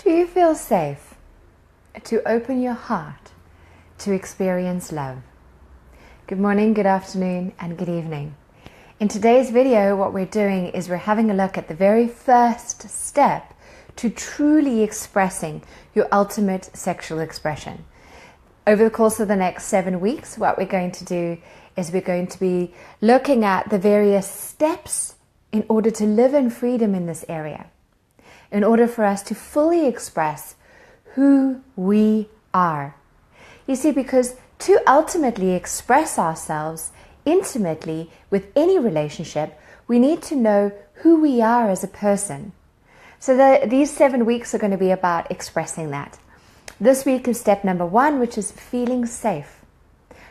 Do you feel safe to open your heart to experience love? Good morning, good afternoon, and good evening. In today's video, what we're doing is we're having a look at the very first step to truly expressing your ultimate sexual expression. Over the course of the next 7 weeks, what we're going to do is we're going to be looking at the various steps in order to live in freedom in this area, in order for us to fully express who we are. You see, because to ultimately express ourselves intimately with any relationship, we need to know who we are as a person. So these 7 weeks are going to be about expressing that. This week is step number 1, which is feeling safe,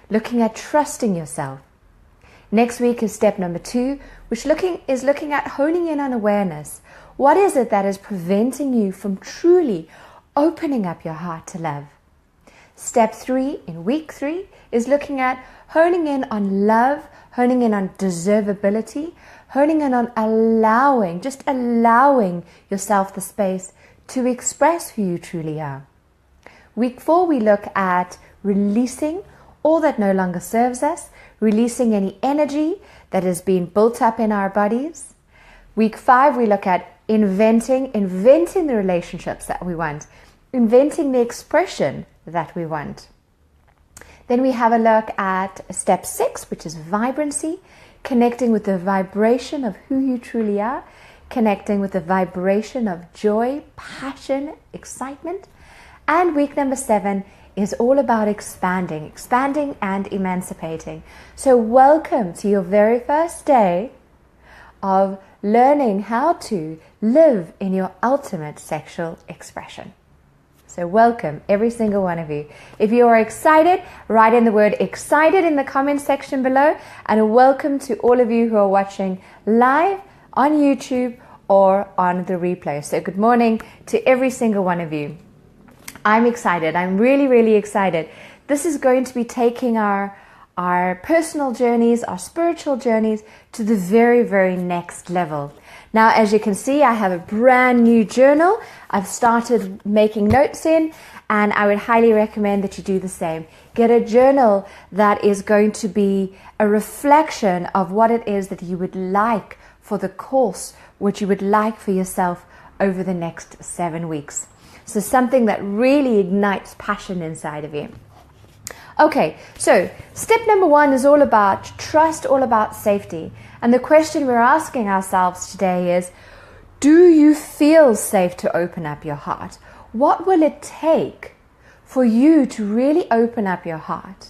looking at trusting yourself. Next week is step number 2, which is looking at honing in on awareness. What is it that is preventing you from truly opening up your heart to love? Step 3 in week 3 is looking at honing in on love, honing in on deservability, honing in on allowing yourself the space to express who you truly are. Week 4, we look at releasing all that no longer serves us, releasing any energy that has been built up in our bodies. Week 5, we look at inventing the relationships that we want, inventing the expression that we want. Then we have a look at step 6, which is vibrancy, connecting with the vibration of who you truly are, connecting with the vibration of joy, passion, excitement. And week number 7 is all about expanding and emancipating. So welcome to your very first day of learning how to live in your ultimate sexual expression. So welcome, every single one of you. If you are excited, write in the word excited in the comment section below. And welcome to all of you who are watching live on YouTube or on the replay. So good morning to every single one of you. I'm excited. I'm really, really excited. This is going to be taking our personal journeys, our spiritual journeys to the very, very next level. Now, as you can see, I have a brand new journal. I've started making notes in, and I would highly recommend that you do the same. Get a journal that is going to be a reflection of what it is that you would like for the course, what you would like for yourself over the next 7 weeks. So something that really ignites passion inside of you. Okay, so step number 1 is all about trust, all about safety. And the question we're asking ourselves today is, do you feel safe to open up your heart? What will it take for you to really open up your heart?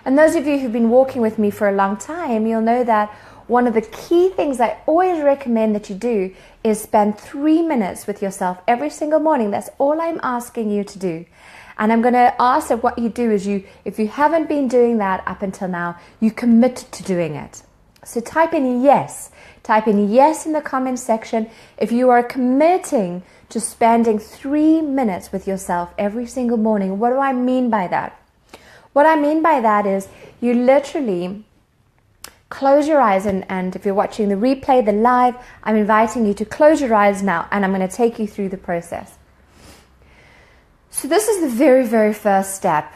And those of you who've been walking with me for a long time, you'll know that one of the key things I always recommend that you do is spend 3 minutes with yourself every single morning. That's all I'm asking you to do. And I'm going to ask that what you do is if you haven't been doing that up until now, you commit to doing it. So type in yes. Type in yes in the comment section if you are committing to spending 3 minutes with yourself every single morning. What do I mean by that? What I mean by that is you literally close your eyes, and if you're watching the replay, the live, I'm inviting you to close your eyes now, and I'm going to take you through the process. So this is the very, very first step,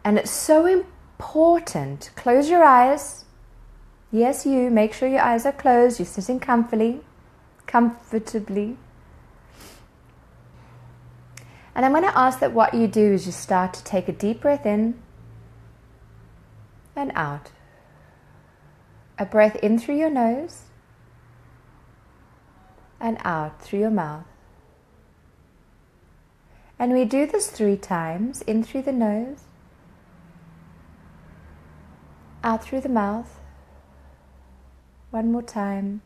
and it's so important. Close your eyes. Yes, you. Make sure your eyes are closed. You're sitting comfortably. And I'm going to ask that what you do is you start to take a deep breath in and out. A breath in through your nose and out through your mouth. And we do this 3 times, in through the nose, out through the mouth. One more time.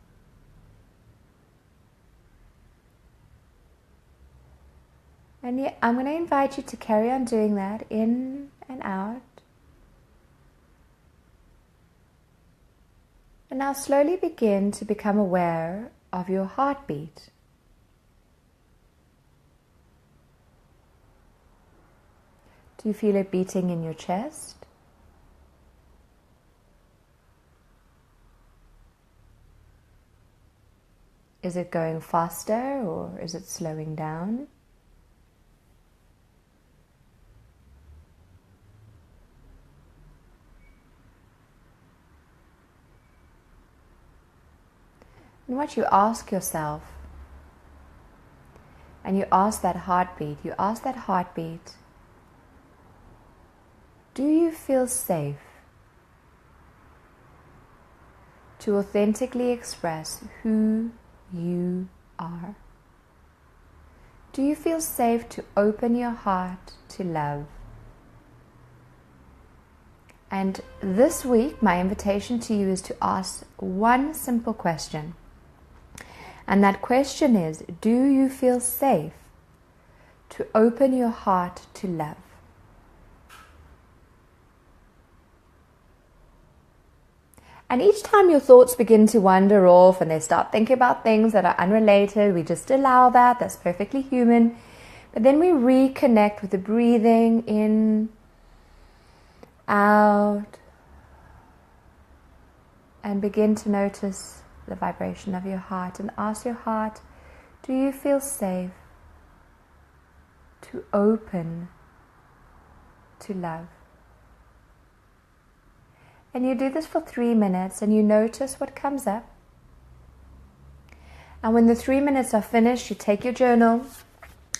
And I'm going to invite you to carry on doing that, in and out. And now slowly begin to become aware of your heartbeat. Do you feel it beating in your chest? Is it going faster or is it slowing down? And what you ask yourself, and you ask that heartbeat, do you feel safe to authentically express who you are? Do you feel safe to open your heart to love? And this week, my invitation to you is to ask one simple question. And that question is, do you feel safe to open your heart to love? And each time your thoughts begin to wander off and they start thinking about things that are unrelated, we just allow that. That's perfectly human. But then we reconnect with the breathing in, out, and begin to notice the vibration of your heart, and ask your heart, do you feel safe to open to love? And you do this for 3 minutes, and you notice what comes up. And when the 3 minutes are finished, you take your journal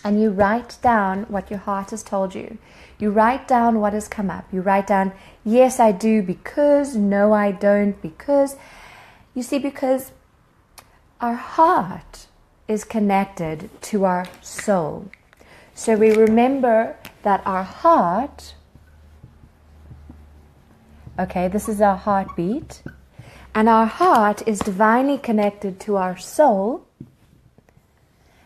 and you write down what your heart has told you. You write down what has come up. You write down, yes, I do, because, no, I don't, because. You see, because our heart is connected to our soul. So we remember that our heart, okay, this is our heartbeat, and our heart is divinely connected to our soul,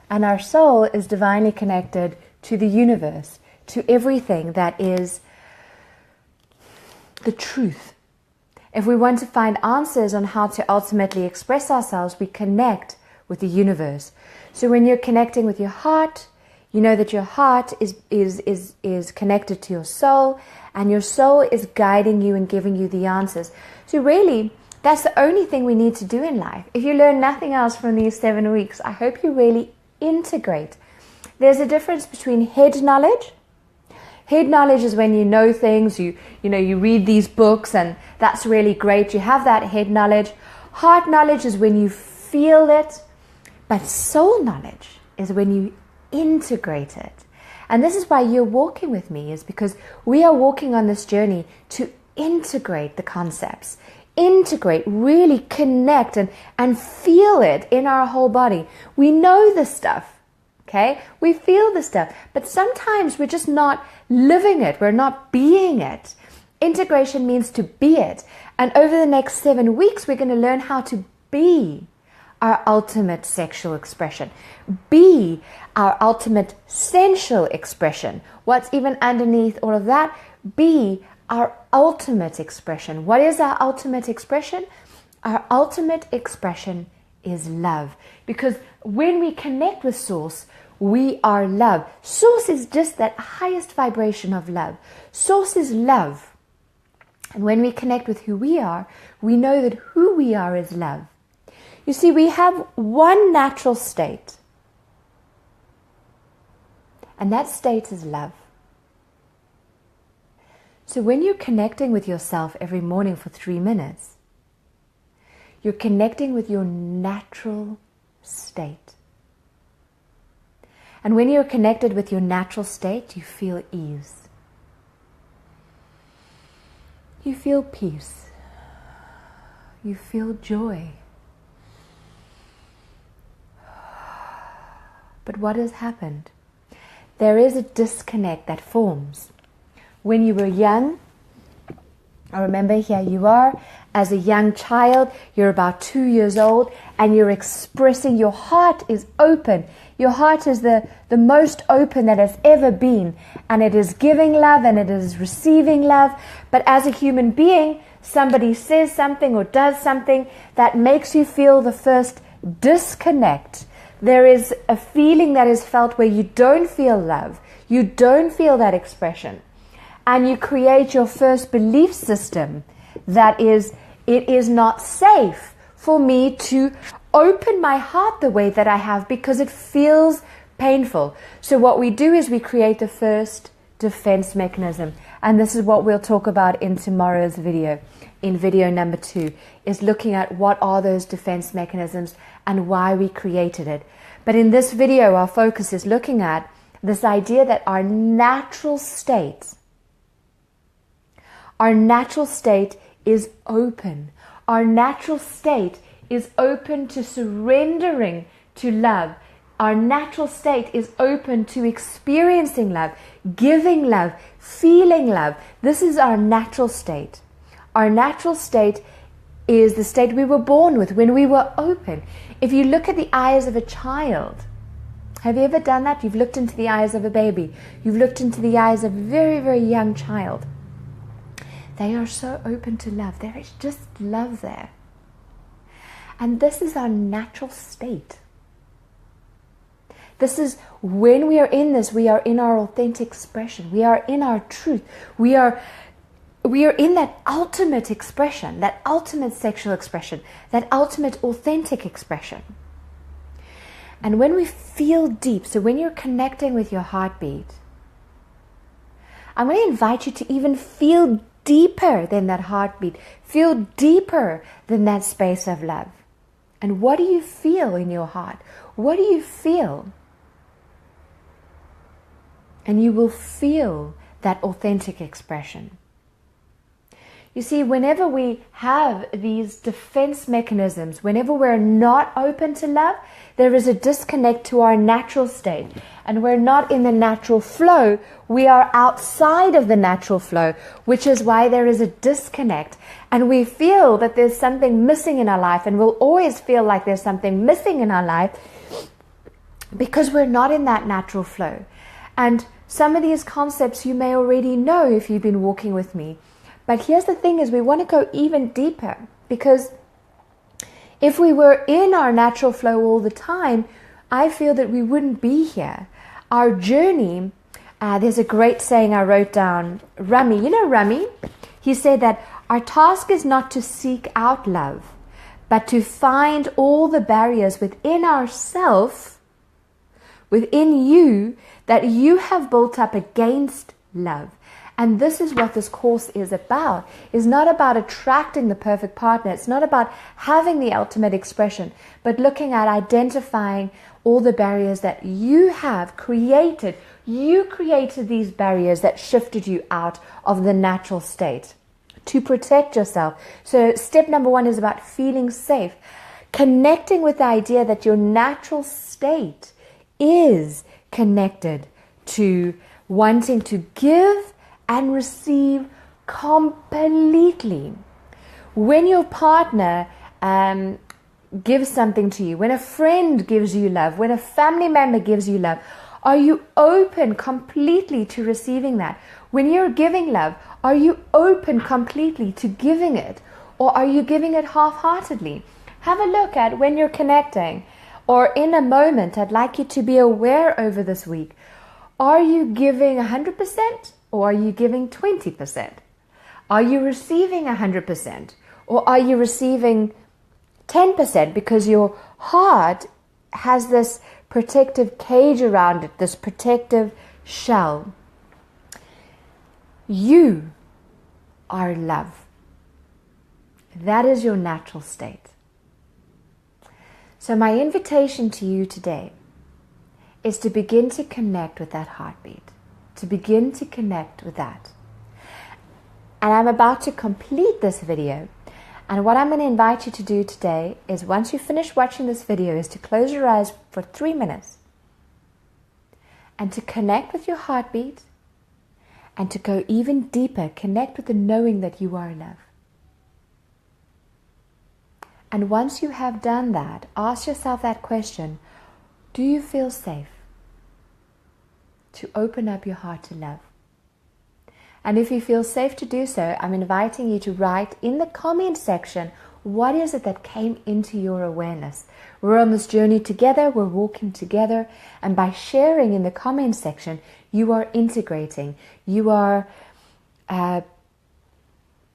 and our soul is divinely connected to the universe, to everything that is the truth. If we want to find answers on how to ultimately express ourselves, we connect with the universe. So when you're connecting with your heart, you know that your heart is connected to your soul, and your soul is guiding you and giving you the answers. So really, that's the only thing we need to do in life. If you learn nothing else from these 7 weeks, I hope you really integrate. There's a difference between head knowledge. Head knowledge is when you know things, you read these books, and that's really great. You have that head knowledge. Heart knowledge is when you feel it, but soul knowledge is when you integrate it. And this is why you're walking with me, is because we are walking on this journey to integrate the concepts, integrate, really connect and feel it in our whole body. We know this stuff. Okay, we feel the stuff, but sometimes we're just not living it. We're not being it. Integration means to be it. And over the next 7 weeks, we're going to learn how to be our ultimate sexual expression. Be our ultimate sensual expression. What's even underneath all of that? Be our ultimate expression. What is our ultimate expression? Our ultimate expression is love. Because when we connect with Source, we are love. Source is just that highest vibration of love. Source is love. And when we connect with who we are, we know that who we are is love. You see, we have one natural state. And that state is love. So when you're connecting with yourself every morning for 3 minutes, you're connecting with your natural state. And when you're connected with your natural state, you feel ease. You feel peace. You feel joy. But what has happened? There is a disconnect that forms. When you were young, I remember here you are, as a young child, you're about 2 years old, and you're expressing, your heart is open. Your heart is the most open that has ever been, and it is giving love and it is receiving love. But as a human being, somebody says something or does something that makes you feel the first disconnect. There is a feeling that is felt where you don't feel love, you don't feel that expression. And you create your first belief system that is, it is not safe for me to open my heart the way that I have because it feels painful. So what we do is we create the first defense mechanism. And this is what we'll talk about in tomorrow's video. in video number 2, is looking at what are those defense mechanisms and why we created it. But in this video, our focus is looking at this idea that our natural state is open. Our natural state is open to surrendering to love. Our natural state is open to experiencing love, giving love, feeling love. This is our natural state. Our natural state is the state we were born with when we were open. If you look at the eyes of a child, have you ever done that? You've looked into the eyes of a baby. You've looked into the eyes of a very, very young child. They are so open to love. There is just love there. And this is our natural state. This is when we are in this, we are in our authentic expression. We are in our truth. We are in that ultimate expression, that ultimate sexual expression, that ultimate authentic expression. And when we feel deep, so when you're connecting with your heartbeat, I'm going to invite you to even feel deeper than that heartbeat. Feel deeper than that space of love. And what do you feel in your heart? What do you feel? And you will feel that authentic expression. You see, whenever we have these defense mechanisms, whenever we're not open to love, there is a disconnect to our natural state. And we're not in the natural flow. We are outside of the natural flow, which is why there is a disconnect. And we feel that there's something missing in our life, and we'll always feel like there's something missing in our life because we're not in that natural flow. And some of these concepts you may already know if you've been walking with me. But here's the thing is we want to go even deeper, because if we were in our natural flow all the time, I feel that we wouldn't be here. Our journey, there's a great saying I wrote down. Rumi, you know Rumi? He said that our task is not to seek out love, but to find all the barriers within ourselves, within you, that you have built up against love. And this is what this course is about. It's not about attracting the perfect partner. It's not about having the ultimate expression, but looking at identifying all the barriers that you have created. You created these barriers that shifted you out of the natural state to protect yourself. So step number 1 is about feeling safe. Connecting with the idea that your natural state is connected to wanting to give and receive completely. When your partner gives something to you, when a friend gives you love, when a family member gives you love, are you open completely to receiving that? When you're giving love, are you open completely to giving it? Or are you giving it half-heartedly? Have a look at when you're connecting or in a moment. I'd like you to be aware over this week. Are you giving 100%? Or are you giving 20%? Are you receiving 100%? Or are you receiving 10% because your heart has this protective cage around it, this protective shell? You are love. That is your natural state. So my invitation to you today is to begin to connect with that heartbeat. To begin to connect with that. And I'm about to complete this video. And what I'm going to invite you to do today is, once you finish watching this video, is to close your eyes for 3 minutes and to connect with your heartbeat and to go even deeper, connect with the knowing that you are love. And once you have done that, ask yourself that question: do you feel safe to open up your heart to love? And if you feel safe to do so, I'm inviting you to write in the comment section, what is it that came into your awareness? We're on this journey together, we're walking together, and by sharing in the comment section, you are integrating, you are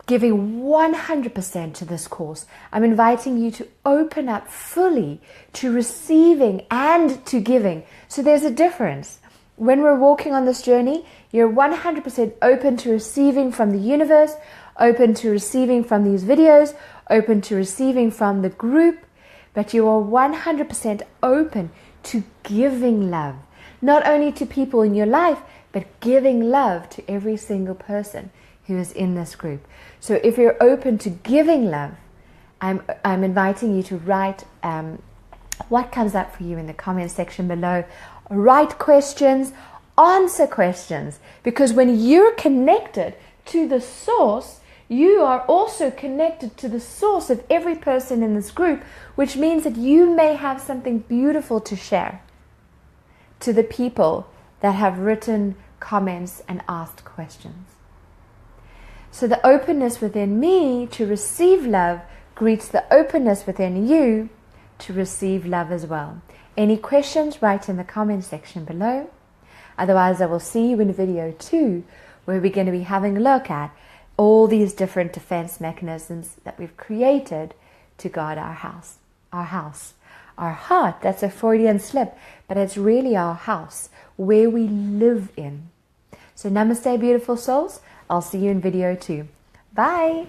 giving 100% to this course. I'm inviting you to open up fully to receiving and to giving. So there's a difference. When we're walking on this journey, you're 100% open to receiving from the universe, open to receiving from these videos, open to receiving from the group, but you are 100% open to giving love, not only to people in your life, but giving love to every single person who is in this group. So if you're open to giving love, I'm inviting you to write what comes up for you in the comment section below. Write questions, answer questions, because when you're connected to the source, you are also connected to the source of every person in this group, which means that you may have something beautiful to share to the people that have written comments and asked questions. So the openness within me to receive love greets the openness within you to receive love as well. Any questions, write in the comment section below. Otherwise, I will see you in video 2, where we're going to be having a look at all these different defense mechanisms that we've created to guard our house. Our house. Our heart, that's a Freudian slip, but it's really our house, where we live in. So namaste, beautiful souls. I'll see you in video 2. Bye.